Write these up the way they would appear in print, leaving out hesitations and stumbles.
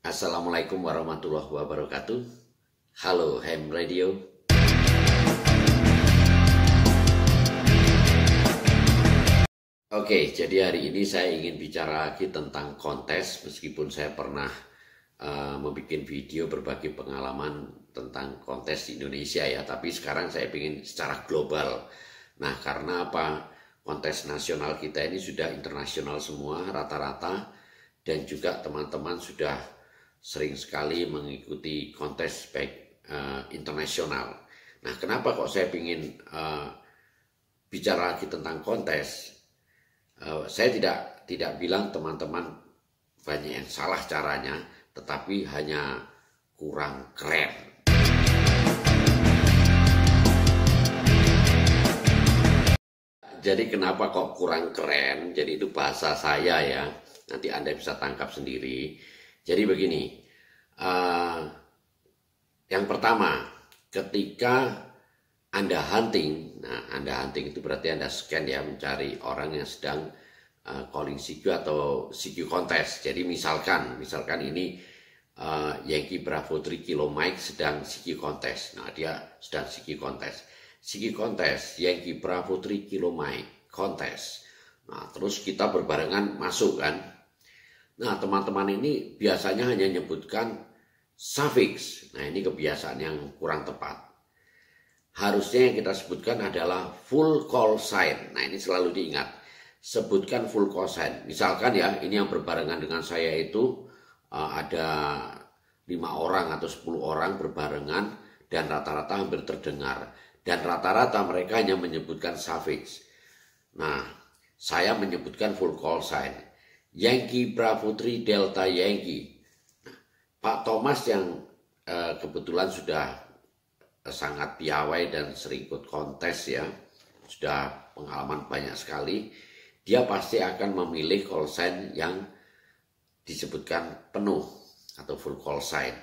Assalamualaikum warahmatullahi wabarakatuh. Halo Ham Radio. Oke, jadi hari ini saya ingin bicara lagi tentang kontes. Meskipun saya pernah membuat video berbagi pengalaman tentang kontes di Indonesia ya, tapi sekarang saya ingin secara global. Nah, karena apa? Kontes nasional kita ini sudah internasional semua rata-rata, dan juga teman-teman sudah sering sekali mengikuti kontes baik internasional. Nah, kenapa kok saya ingin bicara lagi tentang kontes? Saya tidak bilang teman-teman banyak yang salah caranya, tetapi hanya kurang keren. Jadi kenapa kok kurang keren? Jadi itu bahasa saya ya. Nanti Anda bisa tangkap sendiri. Jadi begini, yang pertama, ketika Anda hunting, nah Anda hunting itu berarti Anda scan ya, mencari orang yang sedang calling CQ atau CQ contest. Jadi misalkan ini Yankee Bravo 3 Kilo Mike sedang CQ contest. Nah dia sedang CQ contest. CQ contest, Yankee Bravo 3 Kilo Mike contest. Nah terus kita berbarengan masuk kan. Nah teman-teman ini biasanya hanya menyebutkan suffix. Nah ini kebiasaan yang kurang tepat. Harusnya yang kita sebutkan adalah full call sign. Nah ini selalu diingat. Sebutkan full call sign. Misalkan ya, ini yang berbarengan dengan saya itu ada 5 orang atau 10 orang berbarengan dan rata-rata hampir terdengar. Dan rata-rata mereka hanya menyebutkan suffix. Nah, saya menyebutkan full call sign. Yankee Bravo 3 Delta Yankee. Nah, Pak Thomas yang kebetulan sudah sangat piawai dan sering ikut kontes ya, sudah pengalaman banyak sekali, dia pasti akan memilih call sign yang disebutkan penuh atau full call sign.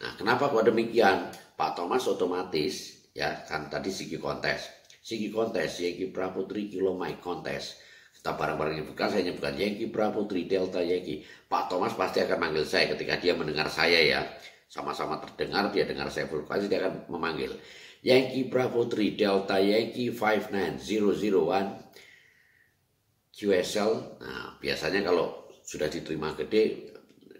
Nah, kenapa kok demikian? Pak Thomas otomatis ya, kan tadi CQ contest, Yankee Bravo 3 Kilo Mike contest. Kita bareng-bareng nyebutkan, saya nyebutkan Yankee Bravo 3 Delta Yankee. Pak Thomas pasti akan manggil saya ketika dia mendengar saya ya. Sama-sama terdengar, dia dengar saya full call, dia akan memanggil Yankee Bravo 3 Delta Yankee 59001 QSL. Nah, biasanya kalau sudah diterima gede,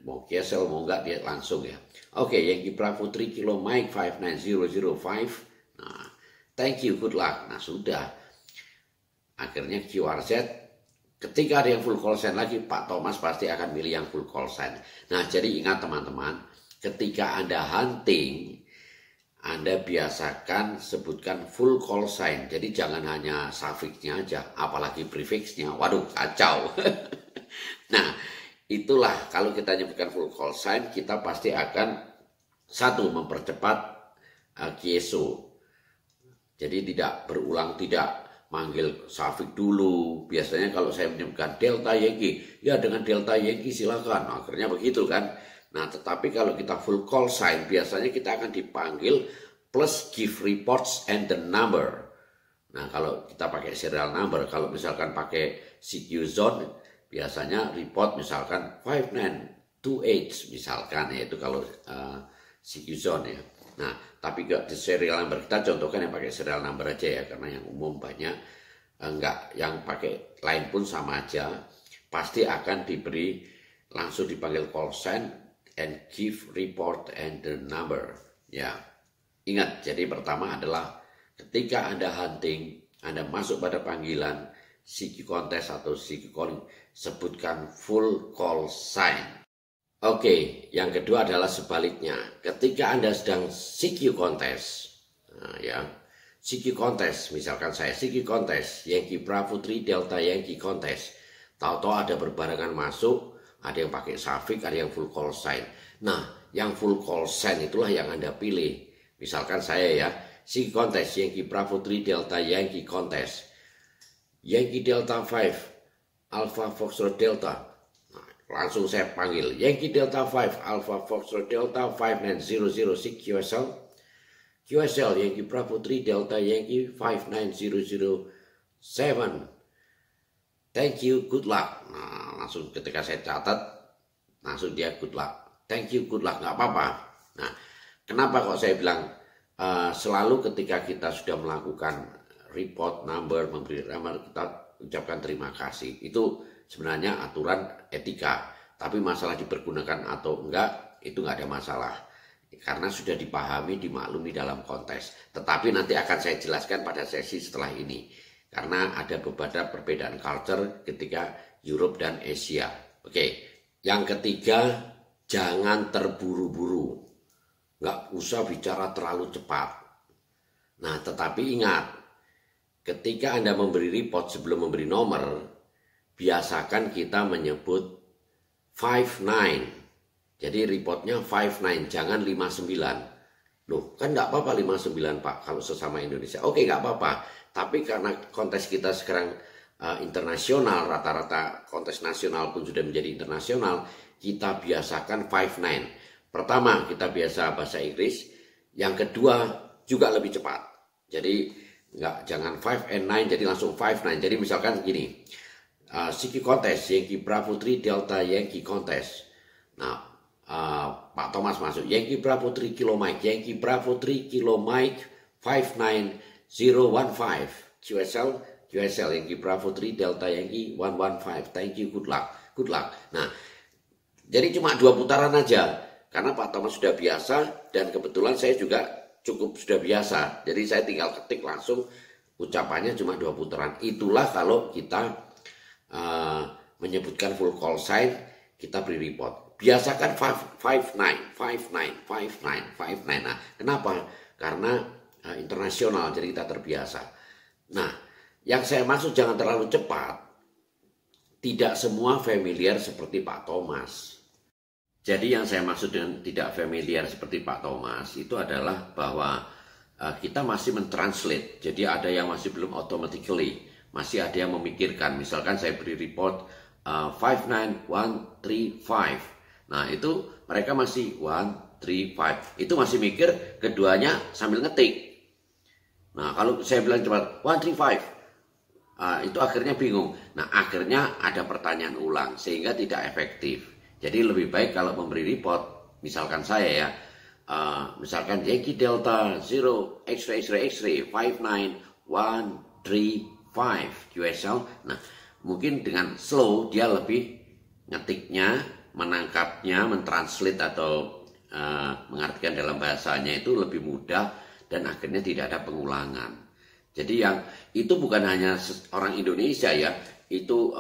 mau QSL mau enggak dia langsung ya. Oke, Yankee Bravo 3 Kilo Mike 59005. Nah, thank you, good luck. Nah, sudah. Akhirnya QRZ, ketika ada yang full call sign lagi, Pak Thomas pasti akan milih yang full call sign. Nah, jadi ingat teman-teman, ketika Anda hunting, Anda biasakan sebutkan full call sign. Jadi jangan hanya suffixnya aja, apalagi prefixnya. Waduh, kacau. Nah, itulah kalau kita nyebutkan full call sign, kita pasti akan satu, mempercepat QSO. Jadi tidak berulang, tidak manggil suffix dulu. Biasanya kalau saya menyebutkan Delta Yankee, ya dengan Delta Yankee silakan. Akhirnya begitu kan. Nah, tetapi kalau kita full call sign, biasanya kita akan dipanggil plus give reports and the number. Nah, kalau kita pakai serial number, kalau misalkan pakai CQ zone, biasanya report misalkan 5928 misalkan, yaitu kalau CQ zone ya. Nah, tapi di serial number kita contohkan yang pakai serial number aja ya, karena yang umum banyak enggak, yang pakai lain pun sama aja, pasti akan diberi langsung dipanggil call sign and give report and the number. Ya, ingat. Jadi pertama adalah ketika Anda hunting, Anda masuk pada panggilan CQ contest atau CQ calling, sebutkan full call sign. Oke, yang kedua adalah sebaliknya. Ketika Anda sedang CQ contest, nah ya, CQ contest, misalkan saya CQ contest, Yankee Bravo 3 Delta Yankee contest, tahu-tahu ada berbarengan masuk, ada yang pakai suffix, ada yang full call sign. Nah, yang full call sign itulah yang Anda pilih. Misalkan saya ya, CQ contest, Yankee Bravo 3 Delta Yankee contest, Yankee Delta 5 Alpha Foxtrot Delta. Langsung saya panggil Yankee Delta 5 Alpha Foxtrot Delta 59006 QSL. QSL Yankee Bravo 3 Delta Yankee 59007. Thank you, good luck. Nah, langsung ketika saya catat, langsung dia good luck. thank you, good luck, nggak apa-apa. Nah, kenapa kok saya bilang selalu ketika kita sudah melakukan report number, memberi number, kita ucapkan terima kasih. Itu sebenarnya aturan etika. Tapi masalah dipergunakan atau enggak, itu nggak ada masalah. Karena sudah dipahami, dimaklumi dalam konteks. Tetapi nanti akan saya jelaskan pada sesi setelah ini. Karena ada beberapa perbedaan culture ketika Europe dan Asia. Oke, yang ketiga, jangan terburu-buru. Nggak usah bicara terlalu cepat. Nah, tetapi ingat, ketika Anda memberi report sebelum memberi nomor, biasakan kita menyebut 59. Jadi reportnya 59, jangan 59. Loh, kan nggak apa-apa 59 Pak, kalau sesama Indonesia. Oke, nggak apa-apa. Tapi karena konteks kita sekarang internasional, rata-rata konteks nasional pun sudah menjadi internasional, kita biasakan 59. Pertama, kita biasa bahasa Inggris. Yang kedua, juga lebih cepat. Jadi, jangan 5 and 9, jadi langsung 5-9. Jadi misalkan gini, Siki Contest, Yankee Bravo 3 Delta Yankee Contest. Nah, Pak Thomas masuk, Yankee Bravo 3 Kilo Mike, Yankee Bravo 3 Kilo Mike 59015, QSL, Yankee Bravo 3 Delta Yankee 115, thank you, good luck. Nah, jadi cuma 2 putaran aja. Karena Pak Thomas sudah biasa dan kebetulan saya juga cukup sudah biasa. Jadi saya tinggal ketik langsung, ucapannya cuma 2 putaran. Itulah kalau kita menyebutkan full call sign, kita beri report. Biasakan 59. Nah, kenapa? Karena internasional, jadi kita terbiasa. Nah, yang saya maksud jangan terlalu cepat. Tidak semua familiar seperti Pak Thomas. Jadi yang saya maksud dengan tidak familiar seperti Pak Thomas itu adalah bahwa kita masih mentranslate. Jadi ada yang masih belum automatically, masih ada yang memikirkan. Misalkan saya beri report 59135. Nah itu mereka masih 135. Itu masih mikir, keduanya sambil ngetik. Nah kalau saya bilang cepat 135, itu akhirnya bingung. Nah akhirnya ada pertanyaan ulang sehingga tidak efektif. Jadi lebih baik kalau memberi report, misalkan saya ya, misalkan Yankee Delta 0 X-ray 59135 QSL. Nah, mungkin dengan slow dia lebih ngetiknya, menangkapnya, mentranslate atau mengartikan dalam bahasanya itu lebih mudah dan akhirnya tidak ada pengulangan. Jadi yang itu bukan hanya orang Indonesia ya, itu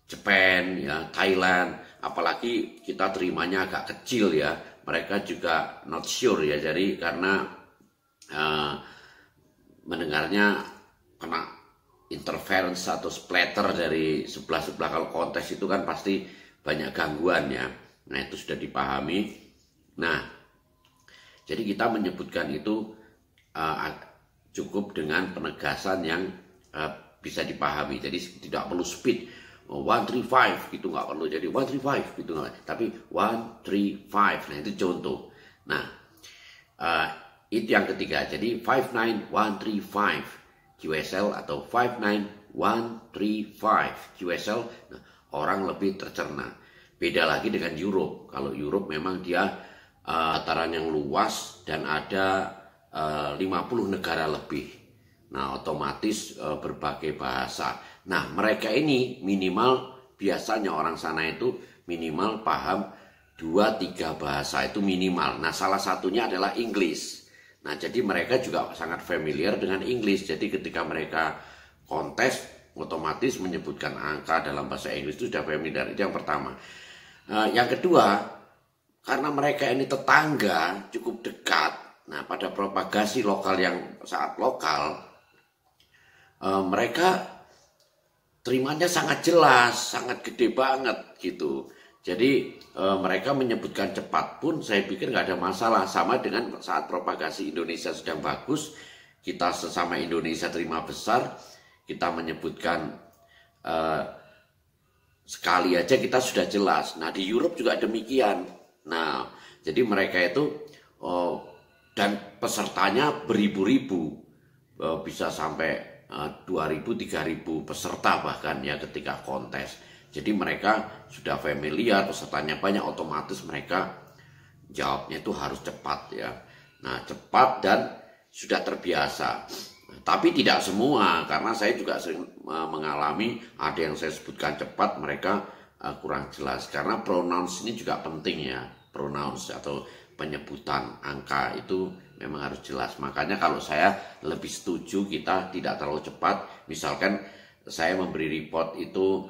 Japan, ya, Thailand, apalagi kita terimanya agak kecil ya, mereka juga not sure ya, jadi karena mendengarnya kena interference atau splatter dari sebelah-sebelah. Kalau kontes itu kan pasti banyak gangguan ya, nah itu sudah dipahami. Nah, jadi kita menyebutkan itu cukup dengan penegasan yang bisa dipahami, jadi tidak perlu speed 135 gitu, nggak perlu jadi 135 gitu, tapi 135. Nah itu contoh. Nah itu yang ketiga. Jadi 59135 QSL atau 59135 QSL. Nah, orang lebih tercerna. Beda lagi dengan Europe. Kalau Europe memang dia dataran yang luas dan ada 50 negara lebih. Nah otomatis berbagai bahasa. Nah mereka ini minimal, biasanya orang sana itu minimal paham 2-3 bahasa itu minimal. Nah salah satunya adalah Inggris. Nah jadi mereka juga sangat familiar dengan Inggris. Jadi ketika mereka kontes otomatis menyebutkan angka dalam bahasa Inggris itu sudah familiar. Itu yang pertama. Yang kedua, karena mereka ini tetangga cukup dekat. Nah pada propagasi lokal yang sangat lokal, mereka terimanya sangat jelas, sangat gede banget gitu. Jadi mereka menyebutkan cepat pun saya pikir nggak ada masalah. Sama dengan saat propagasi Indonesia sedang bagus, kita sesama Indonesia terima besar, kita menyebutkan sekali aja kita sudah jelas. Nah di Europe juga demikian. Nah jadi mereka itu dan pesertanya beribu-ribu, bisa sampai 2.000-3.000 peserta bahkan ya ketika kontes. Jadi mereka sudah familiar, pesertanya banyak, otomatis mereka jawabnya itu harus cepat ya. Nah, cepat dan sudah terbiasa. Tapi tidak semua, karena saya juga sering mengalami ada yang saya sebutkan cepat, mereka kurang jelas. Karena pronouns ini juga penting ya, pronouns atau penyebutan angka itu memang harus jelas. Makanya kalau saya lebih setuju kita tidak terlalu cepat. Misalkan saya memberi report itu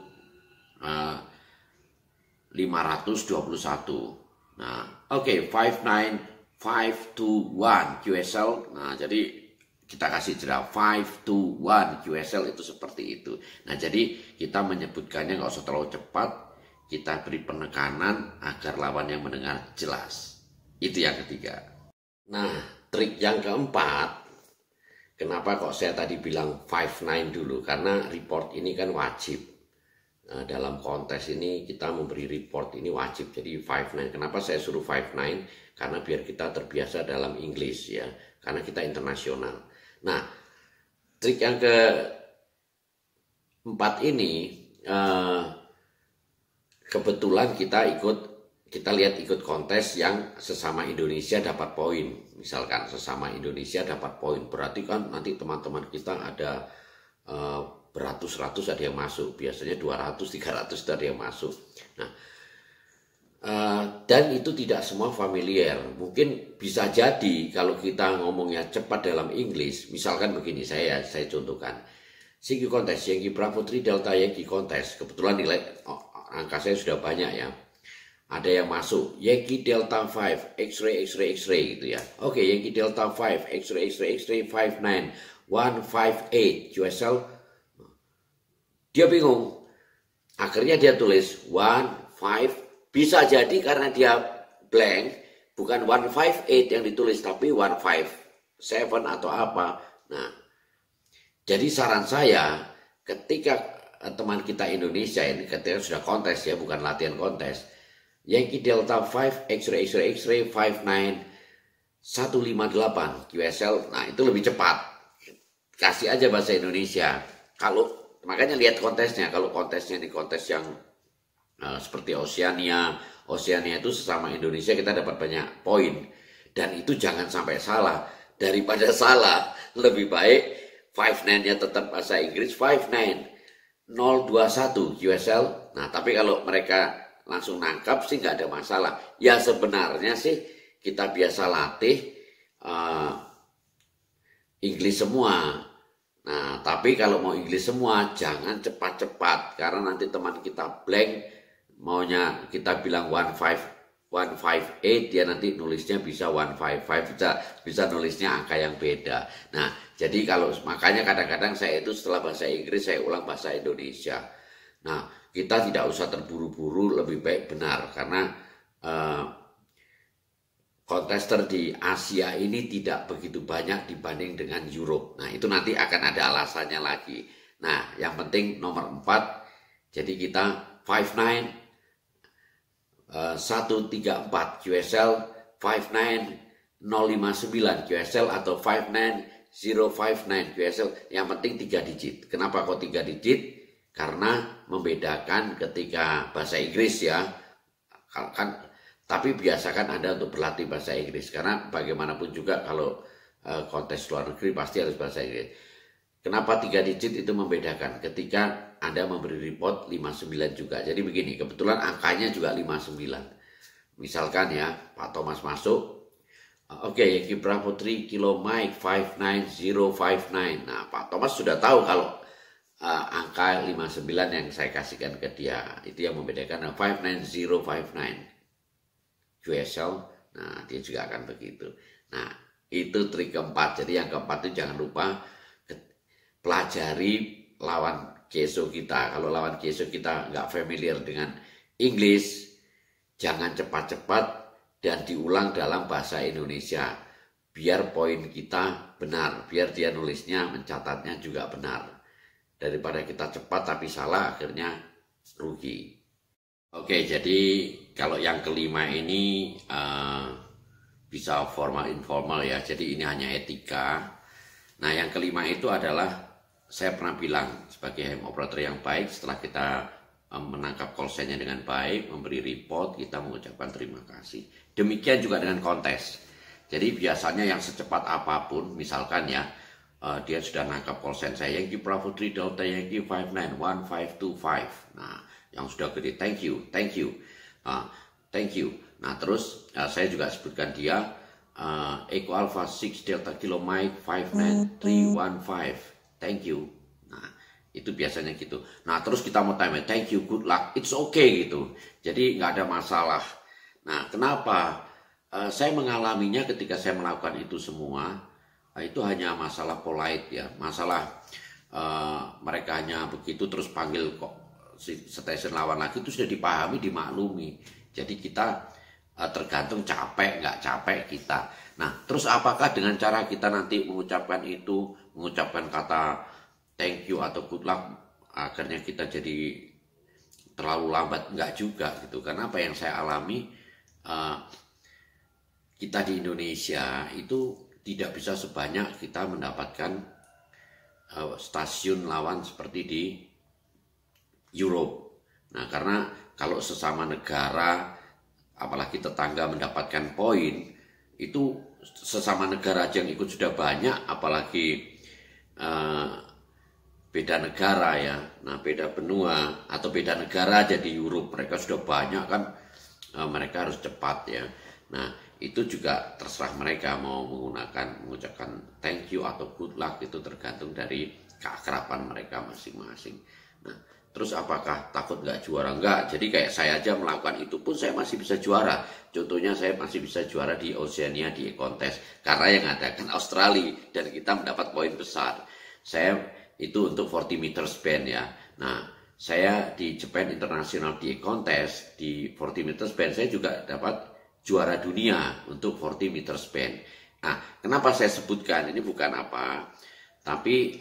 521. Nah, oke, 59521 QSL. Nah, jadi kita kasih jeda 521 QSL itu seperti itu. Nah, jadi kita menyebutkannya nggak usah terlalu cepat, kita beri penekanan agar lawan yang mendengar jelas. Itu yang ketiga. Nah, trik yang keempat, kenapa kok saya tadi bilang 59 dulu? Karena report ini kan wajib. Nah, dalam kontes ini kita memberi report ini wajib, jadi 59. Kenapa saya suruh 59? Karena biar kita terbiasa dalam English ya, karena kita internasional. Nah, trik yang keempat ini kebetulan kita lihat ikut kontes yang sesama Indonesia dapat poin. Misalkan sesama Indonesia dapat poin, berarti kan nanti teman-teman kita ada beratus-ratus ada yang masuk, biasanya 200, 300 ada yang masuk. Nah, dan itu tidak semua familiar. Mungkin bisa jadi kalau kita ngomongnya cepat dalam English, misalkan begini, saya contohkan. Sigi kontes, Yankee Bravo 3 Delta Yankee kontes. Kebetulan nilai angka saya sudah banyak ya. Ada yang masuk Yankee Delta 5 X-ray gitu ya. Oke, Yankee Delta 5 X-ray 59 158 QSL. Dia bingung. Akhirnya dia tulis 15. Bisa jadi karena dia blank, bukan 158 yang ditulis, tapi 157 atau apa. Nah, jadi saran saya, ketika teman kita Indonesia ini, ketika sudah kontes ya, bukan latihan kontes, Yankee Delta 5 X-ray 59 158 QSL, nah itu lebih cepat. Kasih aja bahasa Indonesia. Makanya lihat kontesnya, kalau kontesnya di kontes yang seperti Oceania itu sesama Indonesia kita dapat banyak poin, dan itu jangan sampai salah. Daripada salah, lebih baik 59-nya tetap bahasa Inggris, 59021 QSL. Nah, tapi kalau mereka langsung nangkap sih nggak ada masalah. Ya sebenarnya sih kita biasa latih Inggris semua. Nah, tapi kalau mau Inggris semua jangan cepat-cepat, karena nanti teman kita blank. Maunya kita bilang 158, dia nanti nulisnya bisa 155, bisa nulisnya angka yang beda. Nah, jadi makanya kadang-kadang saya itu setelah bahasa Inggris saya ulang bahasa Indonesia. Nah, kita tidak usah terburu-buru, lebih baik benar, karena kontester di Asia ini tidak begitu banyak dibanding dengan Europe. Nah, itu nanti akan ada alasannya lagi. Nah, yang penting nomor 4, jadi kita 134 QSL, 59059 QSL atau 59059 QSL, yang penting 3 digit. Kenapa kok 3 digit? Karena membedakan ketika bahasa Inggris ya, tapi biasakan Anda untuk berlatih bahasa Inggris, karena bagaimanapun juga kalau kontes luar negeri pasti harus bahasa Inggris. Kenapa 3 digit itu membedakan? Ketika Anda memberi report 59 juga. Jadi begini, kebetulan angkanya juga 59. Misalkan ya, Pak Thomas masuk. Oke, Yankee Bravo 3 Kilo Mike 59059. Nah, Pak Thomas sudah tahu kalau angka 59 yang saya kasihkan ke dia. Itu yang membedakan 59059 QSL. Nah, dia juga akan begitu. Nah, itu trik keempat. Jadi yang keempat itu jangan lupa pelajari lawan keso kita. Kalau lawan keso kita nggak familiar dengan English, jangan cepat-cepat dan diulang dalam bahasa Indonesia. Biar poin kita benar, biar dia nulisnya, mencatatnya juga benar. Daripada kita cepat tapi salah, akhirnya rugi. Oke, jadi kalau yang kelima ini bisa formal informal ya. Jadi ini hanya etika. Nah, yang kelima itu adalah, saya pernah bilang sebagai HM operator yang baik, setelah kita menangkap call sign-nya dengan baik, memberi report, kita mengucapkan terima kasih. Demikian juga dengan kontes. Jadi biasanya yang secepat apapun, misalkan ya, dia sudah nangkap call sign saya, Yankee Bravo 3 Delta Yankee 591525. Nah, yang sudah gede, thank you. Thank you. Nah, terus saya juga sebutkan dia Echo Alpha 6 Delta Kilo Mike 59315. Thank you. Nah, itu biasanya gitu. Nah, terus kita mau tanya, thank you, good luck, it's okay gitu. Jadi nggak ada masalah. Nah, kenapa? Saya mengalaminya ketika saya melakukan itu semua. Itu hanya masalah polite ya. Masalah mereka hanya begitu terus panggil kok stasiun lawan lagi, itu sudah dipahami, dimaklumi. Jadi kita tergantung capek nggak capek kita. Nah, terus apakah dengan cara kita nanti mengucapkan itu, mengucapkan kata thank you atau good luck, akhirnya kita jadi terlalu lambat? Nggak juga gitu. Karena apa yang saya alami, kita di Indonesia itu tidak bisa sebanyak kita mendapatkan stasiun lawan seperti di Europe. Nah, karena kalau sesama negara, apalagi tetangga mendapatkan poin, itu sesama negara aja yang ikut sudah banyak, apalagi beda negara ya. Nah, beda benua atau beda negara aja di Europe, mereka sudah banyak kan, mereka harus cepat ya. Nah, itu juga terserah mereka mau mengucapkan thank you atau good luck, itu tergantung dari keakraban mereka masing-masing. Nah, terus apakah takut nggak juara? Enggak. Jadi kayak saya aja melakukan itu pun saya masih bisa juara. Contohnya saya masih bisa juara di Oceania di kontes karena yang ada kan Australia dan kita mendapat poin besar. Saya itu untuk 40 meter span ya. Nah, saya di Japan International di kontes di 40 meter span saya juga dapat juara dunia untuk 40 meter span. Nah, kenapa saya sebutkan ini bukan apa, tapi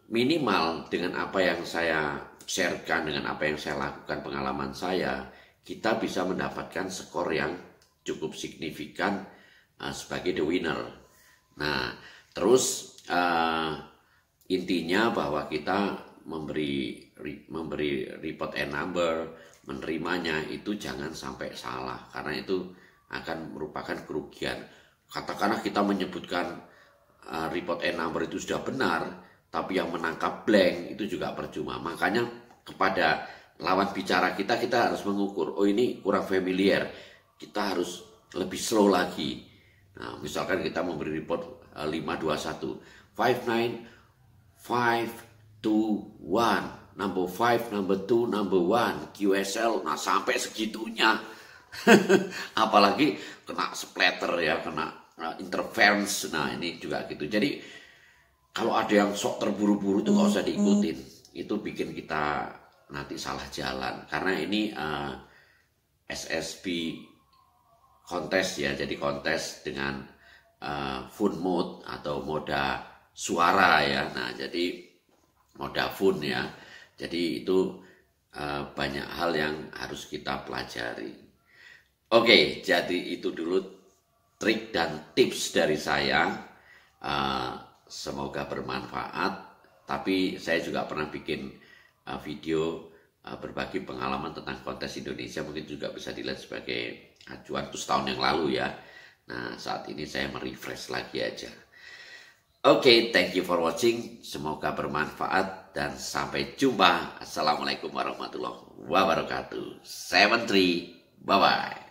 minimal dengan apa yang saya sharekan, dengan apa yang saya lakukan, pengalaman saya, kita bisa mendapatkan skor yang cukup signifikan sebagai the winner. Nah, terus intinya bahwa kita memberi report and number, menerimanya itu jangan sampai salah, karena itu akan merupakan kerugian. Katakanlah kita menyebutkan report and number itu sudah benar, tapi yang menangkap blank itu juga percuma. Makanya kepada lawan bicara kita harus mengukur, oh ini kurang familiar, kita harus lebih slow lagi. Nah, misalkan kita memberi report 521 59521, number 5, number 2, number 1, QSL, nah sampai segitunya. Apalagi kena splatter ya, kena interference, nah ini juga gitu. Jadi kalau ada yang sok terburu-buru itu nggak usah diikutin, itu bikin kita nanti salah jalan. Karena ini SSB kontes ya, jadi kontes dengan phone mode atau moda suara ya. Nah, jadi moda phone ya. Jadi itu banyak hal yang harus kita pelajari. Oke, jadi itu dulu trik dan tips dari saya. Semoga bermanfaat. Tapi saya juga pernah bikin video berbagi pengalaman tentang kontes Indonesia. Mungkin juga bisa dilihat sebagai acuan, itu setahun yang lalu ya. Nah, saat ini saya merefresh lagi aja. Oke, thank you for watching. Semoga bermanfaat dan sampai jumpa. Assalamualaikum warahmatullahi wabarakatuh. 73, bye-bye.